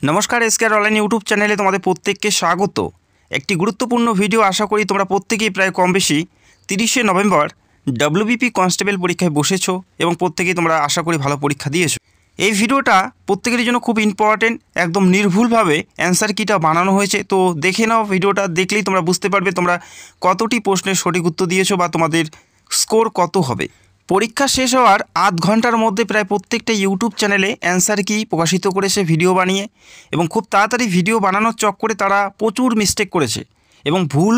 नमस्कार SKR online YouTube चैनेले तुम्हारे प्रत्येकके स्वागत। एक गुरुत्वपूर्ण भिडियो आशा करी तुम्हारा प्रत्येकेई प्राय कम बेशी 30 नवेम्बर डब्ल्यूबीपी कन्स्टेबल परीक्षाय बसेছো এবং প্রত্যেকেই তোমরা আশা করি ভালো পরীক্ষা দিয়েছো। এই ভিডিওটা প্রত্যেকের জন্য খুব ইম্পর্টেন্ট, একদম নির্ভুলভাবে অ্যান্সার কিটা বানানো হয়েছে। তো দেখে নাও, ভিডিওটা দেখলেই তোমরা বুঝতে পারবে তোমরা কতটি প্রশ্নের সঠিক উত্তর দিয়েছো বা তোমাদের স্কোর কত হবে। পরীক্ষা শেষ হওয়ার আধ ঘন্টার মধ্যে প্রায় প্রত্যেকটা ইউটিউব চ্যানেলে অ্যান্সার কি প্রকাশিত করেছে ভিডিও বানিয়ে, এবং খুব তাড়াতাড়ি ভিডিও বানানোর চক্করে তারা প্রচুর মিস্টেক করেছে এবং ভুল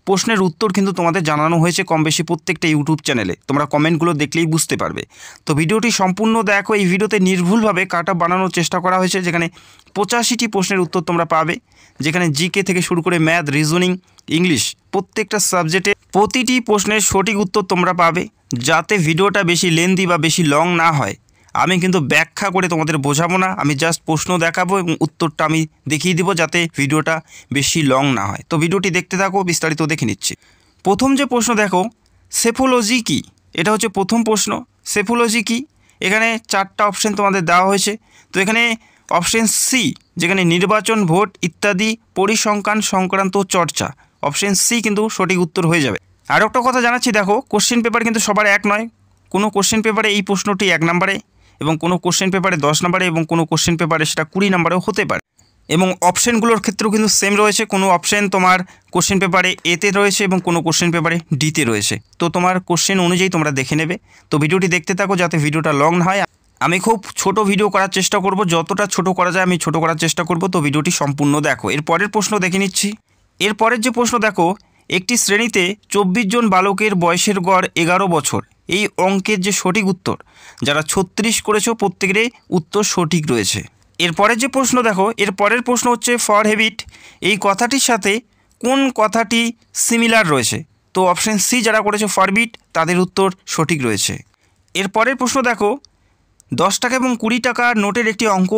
প্রশ্নের উত্তর কিন্তু তোমাদের জানানো হয়েছে কম বেশি প্রত্যেকটা ইউটিউব চ্যানেলে। তোমরা কমেন্টগুলো দেখলেই বুঝতে পারবে। তো ভিডিওটি সম্পূর্ণ দেখো। এই ভিডিওতে নির্ভুলভাবে কাট অফ বানানোর চেষ্টা করা হয়েছে, যেখানে 85টি প্রশ্নের উত্তর তোমরা পাবে, যেখানে জিকে থেকে শুরু করে ম্যাথ, রিজনিং, ইংলিশ প্রত্যেকটা সাবজেক্টে প্রতিটি প্রশ্নের সঠিক উত্তর তোমরা পাবে। যাতে ভিডিওটা বেশি লেন্দি বা বেশি লং না হয়, আমি কিন্তু ব্যাখ্যা করে তোমাদের বোঝাবো না, আমি জাস্ট প্রশ্ন দেখাবো এবং উত্তরটা আমি দেখিয়ে দিব, যাতে ভিডিওটা বেশি লং না হয়। তো ভিডিওটি দেখতে থাকো, বিস্তারিত দেখে নিচ্ছি। প্রথম যে প্রশ্ন দেখো, সেফোলজি কি? এটা হচ্ছে প্রথম প্রশ্ন। সেফোলজি কি? এখানে 4টা অপশন তোমাদের দেওয়া হয়েছে। তো এখানে অপশন সি, যেখানে নির্বাচন, ভোট ইত্যাদি পরিসংখ্যান সংক্রান্ত চর্চা, অপশন সি কিন্তু সঠিক উত্তর হয়ে যাবে। আর একটা কথা জানাচ্ছি, দেখো কোশ্চেন পেপার কিন্তু সবার এক নয়। কোনো কোশ্চেন পেপারে এই প্রশ্নটি 1 নম্বরে, এবং কোনো কোশ্চেন পেপারে 10 নম্বরে, এবং কোনো কোশ্চেন পেপারে সেটা 20 নম্বরেও হতে পারে। এবং অপশানগুলোর ক্ষেত্রেও কিন্তু সেম রয়েছে। কোনো অপশান তোমার কোশ্চেন পেপারে এতে রয়েছে এবং কোনো কোশ্চেন পেপারে ডিতে রয়েছে। তো তোমার কোশ্চেন অনুযায়ী তোমরা দেখে নেবে। তো ভিডিওটি দেখতে থাকো যাতে ভিডিওটা লং না হয়। আমি খুব ছোট ভিডিও করার চেষ্টা করব, যতটা ছোট করা যায় আমি ছোট করার চেষ্টা করব। তো ভিডিওটি সম্পূর্ণ দেখো। এর পরের প্রশ্ন দেখে নিচ্ছি। এর পরের যে প্রশ্ন দেখো, একটি শ্রেণীতে 24 জন বালকের বয়সের গড় 11 বছর। এই অঙ্কের যে সঠিক উত্তর, যারা 36 করেছো প্রত্যেকেরই উত্তর সঠিক রয়েছে। এর পরের যে প্রশ্ন দেখো, এর পরের প্রশ্ন হচ্ছে ফর হ্যাবিট, এই কথাটির সাথে কোন কথাটি সিমিলার রয়েছে? তো অপশন সি যারা করেছে ফরবিট, তাদের উত্তর সঠিক রয়েছে। এর পরের প্রশ্ন দেখো, 10 টাকা এবং 20 টাকার নোটের একটি অঙ্ক,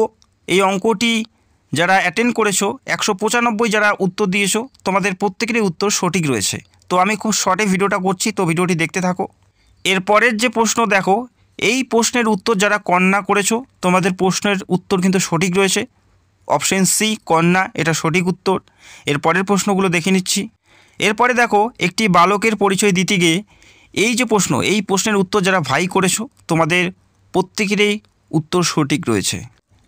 এই অঙ্কটি যারা অ্যাটেন্ড করেছো 195 যারা উত্তর দিয়েছো, তোমাদের প্রত্যেকেরই উত্তর সঠিক রয়েছে। তো আমি খুব শর্টে ভিডিওটা করছি, তো ভিডিওটি দেখতে থাকো। এর পরের যে প্রশ্ন দেখো, এই প্রশ্নের উত্তর যারা কন্যা করেছো, তোমাদের প্রশ্নের উত্তর কিন্তু সঠিক রয়েছে। অপশন সি কন্যা, এটা সঠিক উত্তর। এর পরের প্রশ্নগুলো দেখে নিচ্ছি। এরপরে দেখো, একটি বালকের পরিচয় দিতে গিয়ে এই যে প্রশ্ন, এই প্রশ্নের উত্তর যারা ভাই করেছো, তোমাদের প্রত্যেকেরই উত্তর সঠিক রয়েছে।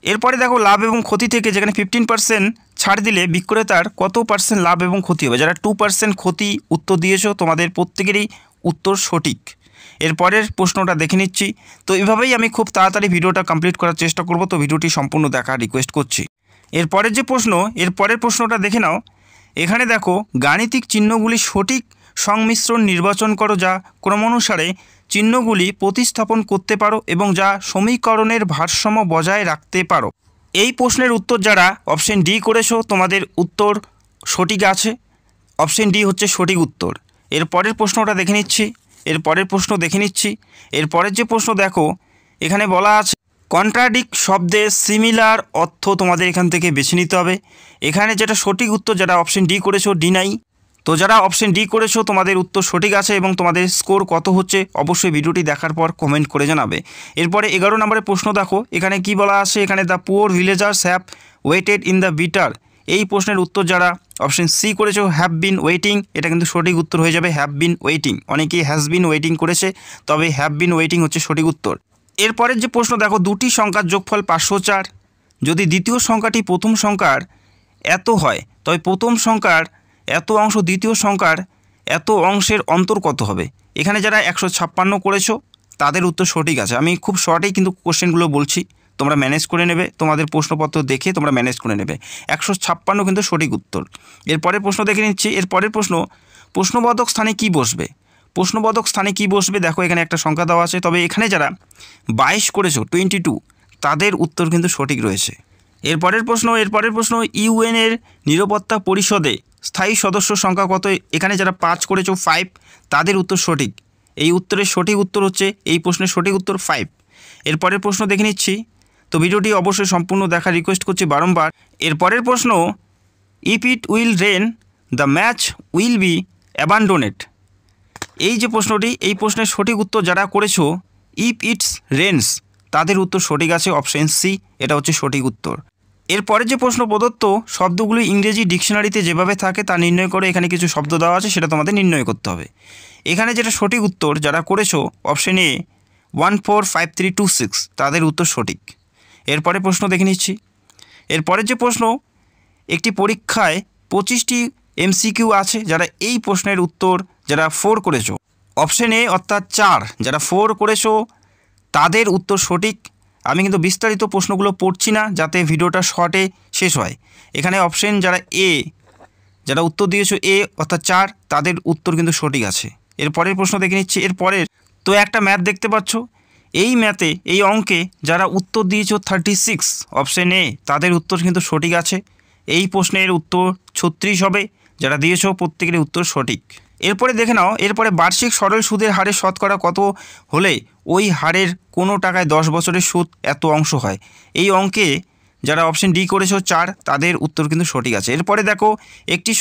এরপরে দেখো, লাভ এবং ক্ষতি থেকে যেখানে 15% ছাড় দিলে বিক্রেতার কত পার্সেন্ট লাভ এবং ক্ষতি হবে? যারা 2% ক্ষতি উত্তর দিয়েছো, তোমাদের প্রত্যেকেরই উত্তর সঠিক। এরপরের প্রশ্নটা দেখে নিচ্ছি। তো এভাবেই আমি খুব তাড়াতাড়ি ভিডিওটা কমপ্লিট করার চেষ্টা করব। তো ভিডিওটি সম্পূর্ণ দেখার রিকোয়েস্ট করছি। এরপরের যে প্রশ্ন, এরপরের প্রশ্নটা দেখে নাও। এখানে দেখো, গাণিতিক চিহ্নগুলি সঠিক সংমিশ্রণ নির্বাচন করো, যা ক্রমানুসারে চিহ্নগুলি প্রতিস্থাপন করতে পারো এবং যা সমীকরণের ভারসাম্য বজায় রাখতে পারো। এই প্রশ্নের উত্তর যারা অপশন ডি করেছো, তোমাদের উত্তর সঠিক আছে। অপশন ডি হচ্ছে সঠিক উত্তর। এর পরের প্রশ্নটা দেখে নিচ্ছি। এর পরের যে প্রশ্ন দেখো, এখানে বলা আছে কন্ট্রাডিক্ট শব্দে সিমিলার অর্থ তোমাদের এখান থেকে বেছে নিতে হবে। এখানে যেটা সঠিক উত্তর, যারা অপশন ডি করেছো ডিনাই, তো যারা অপশন ডি করেছো তোমাদের উত্তর সঠিক আছে এবং তোমাদের স্কোর কত হচ্ছে অবশ্যই ভিডিওটি দেখার পর কমেন্ট করে জানাবে। এরপরে 11 নম্বরের প্রশ্ন দেখো, এখানে কি বলা আছে? এখানে the poor villagers have waited in the bitter. এই প্রশ্নের উত্তর যারা অপশন সি করেছো হ্যাভ বিন ওয়েটিং, এটা কিন্তু সঠিক উত্তর হয়ে যাবে হ্যাভ বিন ওয়েটিং। অনেকেই হ্যাজ বিন ওয়েটিং করেছে, তবে হ্যাভ বিন ওয়েটিং হচ্ছে সঠিক উত্তর। এরপরের যে প্রশ্ন দেখো, দুটি সংখ্যার যোগফল 504, যদি দ্বিতীয় সংখ্যাটি প্রথম সংখ্যার এত হয়, তবে প্রথম সংখ্যার এত অংশ দ্বিতীয় সংখ্যার এত অংশের অন্তর কত হবে? এখানে যারা 156 করেছো তাদের উত্তর সঠিক আছে। আমি খুব শর্টেই কিন্তু কোশ্চেনগুলো বলছি, তোমরা ম্যানেজ করে নেবে, তোমাদের প্রশ্নপত্র দেখে তোমরা ম্যানেজ করে নেবে। 156 কিন্তু সঠিক উত্তর। এরপরের প্রশ্ন দেখে নিচ্ছি। এরপরের প্রশ্ন, প্রশ্নবোধক স্থানে কি বসবে? প্রশ্নবোধক স্থানে কি বসবে দেখো, এখানে একটা সংখ্যা দেওয়া আছে, তবে এখানে যারা 22 করেছো 22, তাদের উত্তর কিন্তু সঠিক রয়েছে। এরপরের প্রশ্ন, ইউএনের নিরাপত্তা পরিষদে স্থায়ী সদস্য সংখ্যা কত? এখানে যারা 5 করেছো 5, তাদের উত্তর সঠিক। এই উত্তরের সঠিক উত্তর হচ্ছে, এই প্রশ্নের সঠিক উত্তর 5। এরপরের প্রশ্ন দেখে নিচ্ছি। তো ভিডিওটি অবশ্যই সম্পূর্ণ দেখার রিকোয়েস্ট করছি বারংবার। এরপরের প্রশ্ন, if it will rain the match will be abandoned. এই যে প্রশ্নটি, এই প্রশ্নের সঠিক উত্তর যারা করেছো ইফ ইটস রেন্স, তাদের উত্তর সঠিক আছে অপশন সি, এটা হচ্ছে সঠিক উত্তর। এরপরের যে প্রশ্ন, প্রদত্ত শব্দগুলি ইংরেজি ডিকশনারিতে যেভাবে থাকে তা নির্ণয় করে। এখানে কিছু শব্দ দেওয়া আছে, সেটা তোমাদের নির্ণয় করতে হবে। এখানে যেটা সঠিক উত্তর যারা করেছো অপশন এ 145326, তাদের উত্তর সঠিক। এরপরে প্রশ্ন দেখে নিচ্ছি। এরপরের যে প্রশ্ন, একটি পরীক্ষায় 25টি এমসিকিউ আছে, যারা এই প্রশ্নের উত্তর যারা 4 করেছো অপশন এ অর্থাৎ 4, যারা 4 করেছো তাদের উত্তর সঠিক। আমি কিন্তু বিস্তারিত প্রশ্নগুলো পড়ছি না যাতে ভিডিওটা শর্টে শেষ হয়। এখানে অপশন যারা এ, যারা উত্তর দিয়েছো এ অর্থাৎ 4, তাদের উত্তর কিন্তু সঠিক আছে। এরপরের প্রশ্ন দেখে নিচ্ছি। এরপরের তো একটা ম্যাথ দেখতে পাচ্ছ, এই ম্যাথে এই অঙ্কে যারা উত্তর দিয়েছো 36 অপশন এ, তাদের উত্তর কিন্তু সঠিক আছে। এই প্রশ্নের উত্তর 36 হবে, যারা দিয়েছো প্রত্যেকের উত্তর সঠিক। এরপরে দেখে নাও, এরপরে বার্ষিক সরল সুদের হারের শতকরা কত হলে ওই হারের কোনো টাকায় 10 বছরের সুদ এত অংশ হয়। এই অঙ্কে যারা অপশন ডি করেছো 4, তাদের উত্তর কিন্তু সঠিক আছে। এরপরে দেখো, একটি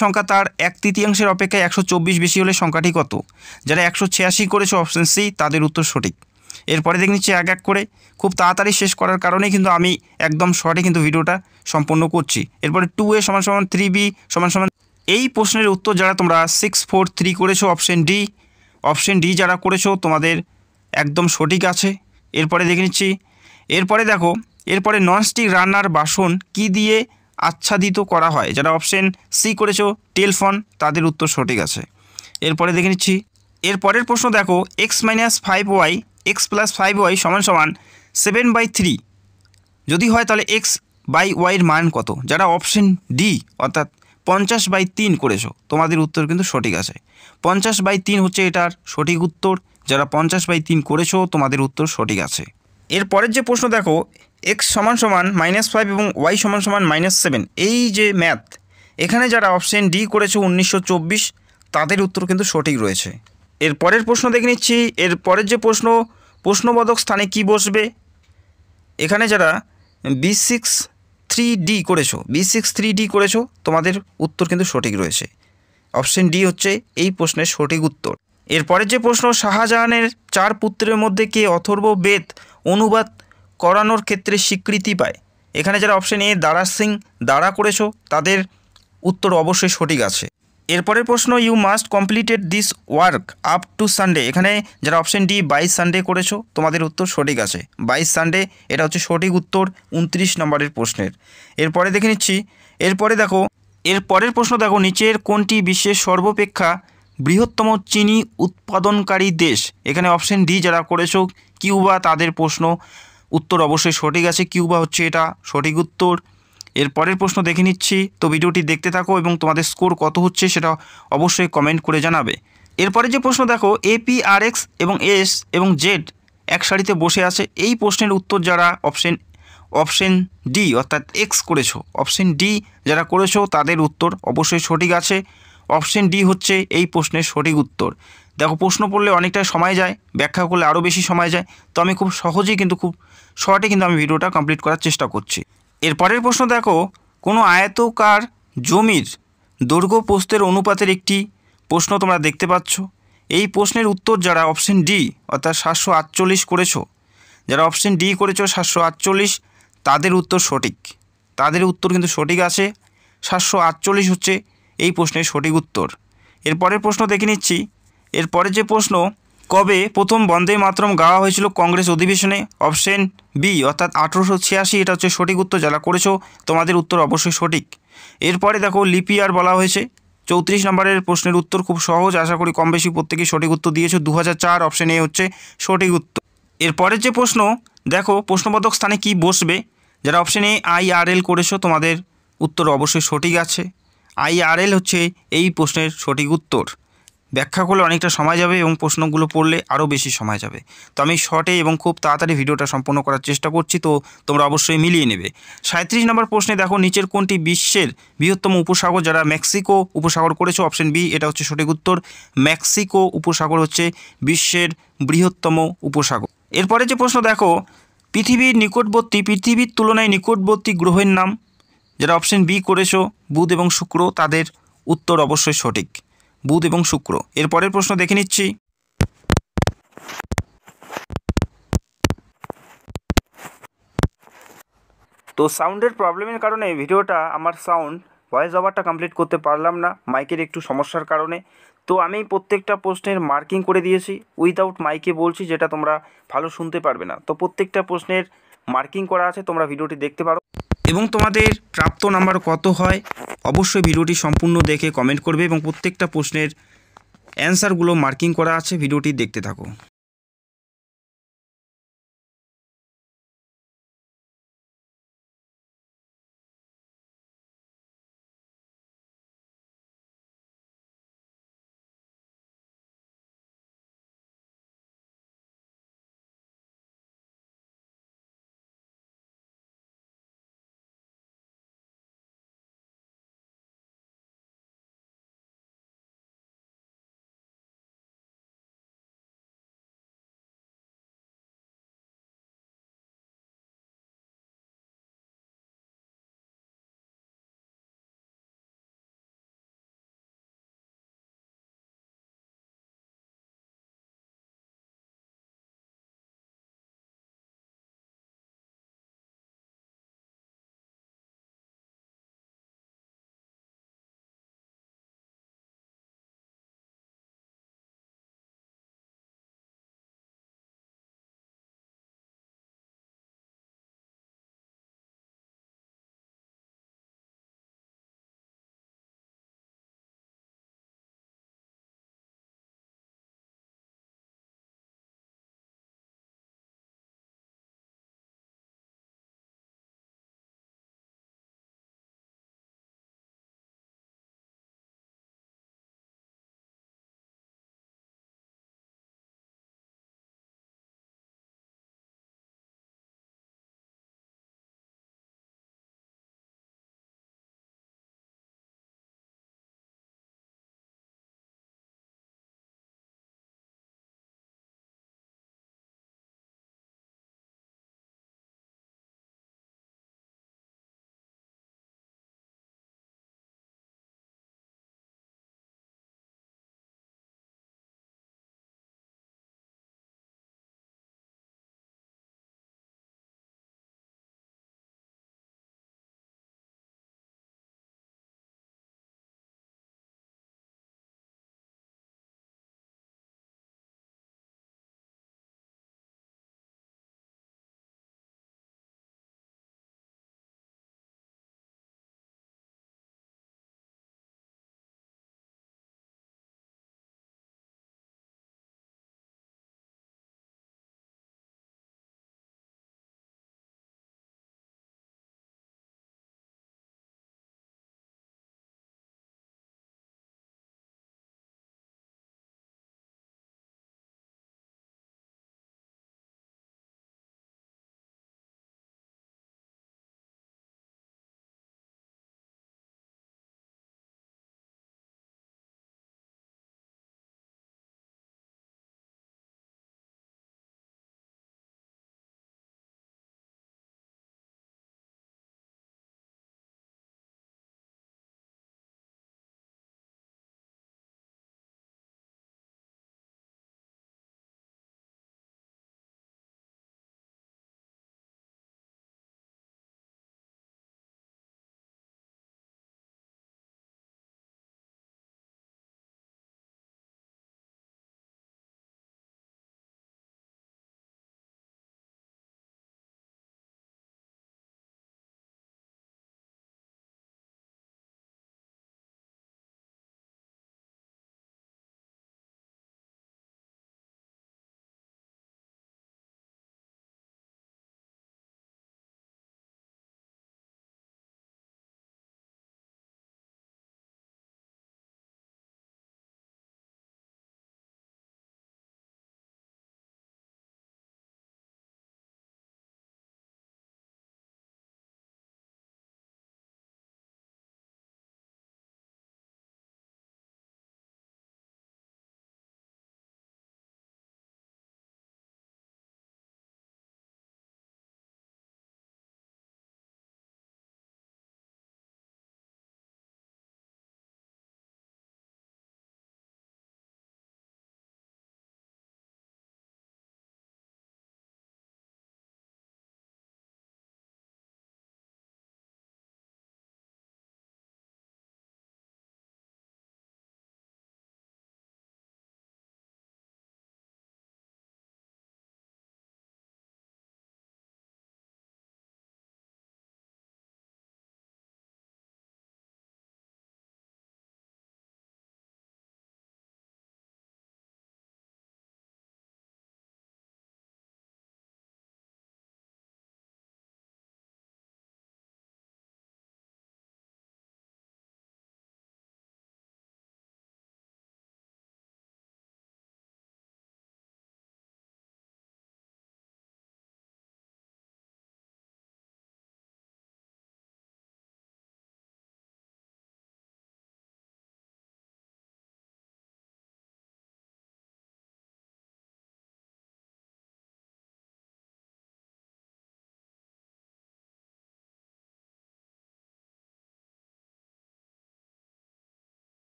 সংখ্যা তার 1/3 অপেক্ষায় 124 বেশি হলে সংখ্যাটি কত। যারা 186 করেছো অপশন সি, তাদের উত্তর সঠিক। এরপরে দেখে নিচ্ছি এক এক করে। খুব তাড়াতাড়ি শেষ করার কারণেই কিন্তু আমি একদম শর্টে কিন্তু ভিডিওটা সম্পন্ন করছি। এরপরে 2a = 3b = এই প্রশ্নের উত্তর যারা তোমরা 643 করেছো অপশন ডি যারা করেছো তোমাদের একদম সঠিক আছে। এরপরে দেখে নিচ্ছি। এরপরে দেখো, এরপরে ননস্টিক রান্নার বাসন কি দিয়ে আচ্ছাদিত করা হয়। যারা অপশন সি করেছো টেলফন, তাদের উত্তর সঠিক আছে। এরপরে দেখে নিচ্ছি। এরপরের প্রশ্ন দেখো, x - 5y x + 5y = 7/3 যদি হয় তাহলে x/y এর মান কত। যারা অপশন ডি অর্থাৎ 50/3 করেছো, তোমাদের উত্তর কিন্তু সঠিক আছে। 50/3 হচ্ছে এটার সঠিক উত্তর। যারা 50/3 করেছো, তোমাদের উত্তর সঠিক আছে। এরপরের যে প্রশ্ন দেখো, x = -5 এবং y = -7, এই যে ম্যাথ, এখানে যারা অপশন ডি করেছো 1924, তাদের উত্তর কিন্তু সঠিক রয়েছে। এরপরের প্রশ্ন দেখে নিচ্ছি। এরপরের যে প্রশ্ন, প্রশ্নবোধক স্থানে কি বসবে। এখানে যারা B63D করেছো তোমাদের উত্তর কিন্তু সঠিক রয়েছে। অপশন ডি হচ্ছে এই প্রশ্নের সঠিক উত্তর। এরপরের যে প্রশ্ন, শাহজাহানের 4 পুত্রের মধ্যে কে অথর্ব বেদ অনুবাদ করানোর ক্ষেত্রে স্বীকৃতি পায়। এখানে যারা অপশন এ দারা সিং করেছো, তাদের উত্তর অবশ্যই সঠিক আছে। এরপরের প্রশ্ন, you must completed this work up to Sunday. এখানে যারা অপশন ডি 22 সানডে করেছো, তোমাদের উত্তর সঠিক আছে। 22 সানডে এটা হচ্ছে সঠিক উত্তর 29 নম্বরের প্রশ্নের। এরপরে দেখে নিচ্ছি। এরপরে দেখো, এরপরের প্রশ্ন দেখো, নিচের কোনটি বিশ্বের সর্বাপেক্ষা বৃহত্তম চিনি উৎপাদনকারী দেশ। এখানে অপশন ডি যারা করেছো কিউবা, তাদের প্রশ্ন উত্তর অবশ্যই সঠিক আছে। কিউবা হচ্ছে এটা সঠিক উত্তর। এরপরের প্রশ্ন দেখে নিচ্ছি। তো ভিডিওটি দেখতে থাকো এবং তোমাদের স্কোর কত হচ্ছে সেটা অবশ্যই কমেন্ট করে জানাবে। এরপরে যে প্রশ্ন দেখো, APRX এবং S এবং Z এক সারিতে বসে আছে। এই প্রশ্নের উত্তর যারা অপশন ডি অর্থাৎ এক্স করেছো, অপশন ডি যারা করেছো, তাদের উত্তর অবশ্যই সঠিক আছে। অপশন ডি হচ্ছে এই প্রশ্নের সঠিক উত্তর। দেখো, প্রশ্ন পড়লে অনেকটা সময় যায়, ব্যাখ্যা করলে আরও বেশি সময় যায়। তো আমি খুব সহজেই কিন্তু খুব শর্টে কিন্তু আমি ভিডিওটা কমপ্লিট করার চেষ্টা করছি। এরপরের প্রশ্ন দেখো, কোনো আয়তকার জমির দৈর্ঘ্য প্রস্থের অনুপাতের একটি প্রশ্ন তোমরা দেখতে পাচ্ছ। এই প্রশ্নের উত্তর যারা অপশন ডি অর্থাৎ 748 করেছো, যারা অপশন ডি করেছো 748, তাদের উত্তর সঠিক। তাদের উত্তর কিন্তু সঠিক আছে। 748 হচ্ছে এই প্রশ্নের সঠিক উত্তর। এরপরের প্রশ্ন দেখে নিচ্ছি। এরপরের যে প্রশ্ন, কবে প্রথম বন্দে মাতরম গাওয়া হয়েছিল কংগ্রেস অধিবেশনে। অপশন বি অর্থাৎ 1886, এটা হচ্ছে সঠিক উত্তর। যারা করেছো, তোমাদের উত্তর অবশ্যই সঠিক। এরপরে দেখো, লিপি ইয়ার বলা হয়েছে। 34 নম্বরের প্রশ্নের উত্তর খুব সহজ, আশা করি কম বেশি প্রত্যেকেই সঠিক উত্তর দিয়েছো। 2004 অপশন এ হচ্ছে সঠিক উত্তর। এরপরের যে প্রশ্ন দেখো, প্রশ্নবোধক স্থানে কি বসবে। যারা অপশন এ IRL করেছো, তোমাদের উত্তর অবশ্যই সঠিক আছে। IRL হচ্ছে এই প্রশ্নের সঠিক উত্তর। ব্যাখ্যা করলে অনেকটা সময় যাবে এবং প্রশ্নগুলো পড়লে আরও বেশি সময় যাবে। তো আমি শর্টে এবং খুব তাড়াতাড়ি ভিডিওটা সম্পন্ন করার চেষ্টা করছি, তো তোমরা অবশ্যই মিলিয়ে নেবে। 37 নম্বর প্রশ্নে দেখো, নিচের কোনটি বিশ্বের বৃহত্তম উপসাগর। যারা মেক্সিকো উপসাগর করেছো, অপশন বি এটা হচ্ছে সঠিক উত্তর। মেক্সিকো উপসাগর হচ্ছে বিশ্বের বৃহত্তম উপসাগর। এরপরে যে প্রশ্ন দেখো, পৃথিবীর তুলনায় নিকটবর্তী গ্রহের নাম। যারা অপশন বি করেছো বুধ এবং শুক্র, তাদের উত্তর অবশ্যই সঠিক, বুধ এবং শুক্র। এরপরের প্রশ্ন দেখে নিচ্ছি। তো সাউন্ডের প্রবলেমের কারণে ভিডিওটা আমার ভয়েস ওভারটা কমপ্লিট করতে পারলাম না, মাইকের একটু সমস্যার কারণে। তো আমি প্রত্যেকটা প্রশ্নের মার্কিং করে দিয়েছি, উইদাউট মাইকে বলছি, যেটা তোমরা ভালো শুনতে পারবে না। তো প্রত্যেকটা প্রশ্নের মার্কিং করা আছে, তোমরা ভিডিওটি দেখতে পারো। এবং তোমাদের প্রাপ্ত নাম্বার কত হয় অবশ্যই ভিডিওটি সম্পূর্ণ দেখে কমেন্ট করবে, এবং প্রত্যেকটা প্রশ্নের অ্যান্সারগুলো মার্কিং করা আছে, ভিডিওটি দেখতে থাকো।